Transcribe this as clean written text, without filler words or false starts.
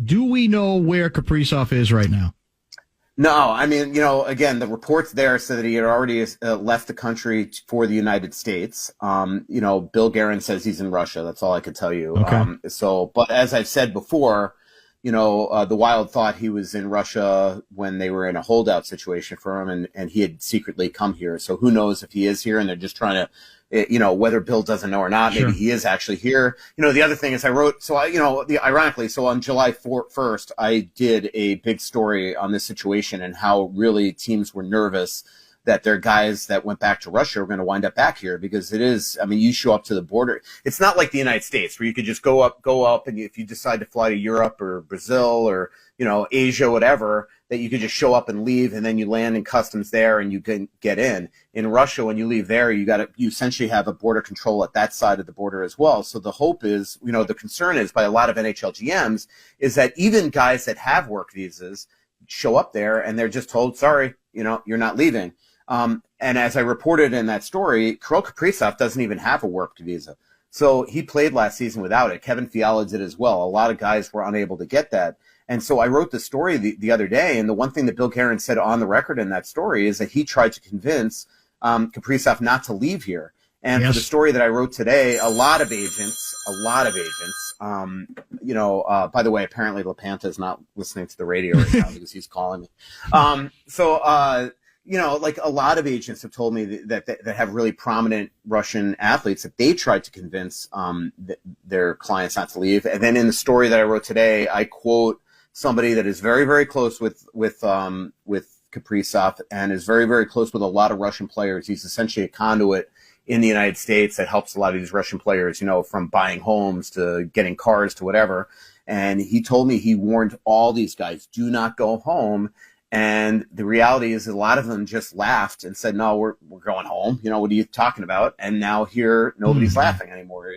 Do we know where Kaprizov is right now? No, I mean, again, the reports there said that he had already left the country for the United States. Bill Guerin says he's in Russia. That's all I can tell you. Okay. But as I've said before, the Wild thought he was in Russia when they were in a holdout situation for him, and he had secretly come here. So who knows if he is here and they're just trying to, whether Bill doesn't know or not, maybe he is actually here. The other thing is ironically, so on July 1st, I did a big story on this situation and how really teams were nervous that their guys that went back to Russia were going to wind up back here, because it is, I mean, you show up to the border. It's not like the United States where you could just go up, and if you decide to fly to Europe or Brazil or, Asia, whatever, that you could just show up and leave, and then you land in customs there and you can get in. In Russia, when you leave there, you essentially have a border control at that side of the border as well. So the hope is, the concern is by a lot of NHL GMs is that even guys that have work visas show up there and they're just told, sorry, you're not leaving. And as I reported in that story, Kirill Kaprizov doesn't even have a work visa. So he played last season without it. Kevin Fiala did as well. A lot of guys were unable to get that. And so I wrote the story the other day, and the one thing that Bill Guerin said on the record in that story is that he tried to convince Kaprizov not to leave here. And for the story that I wrote today, a lot of agents, by the way, apparently LaPanta is not listening to the radio right now because he's calling me. Like a lot of agents have told me that have really prominent Russian athletes that they tried to convince their clients not to leave. And then in the story that I wrote today, I quote somebody that is very, very close with Kaprizov and is very, very close with a lot of Russian players. He's essentially a conduit in the United States that helps a lot of these Russian players, from buying homes to getting cars to whatever. And he told me he warned all these guys, do not go home. And the reality is a lot of them just laughed and said, no, we're going home. What are you talking about? And now here, nobody's laughing anymore.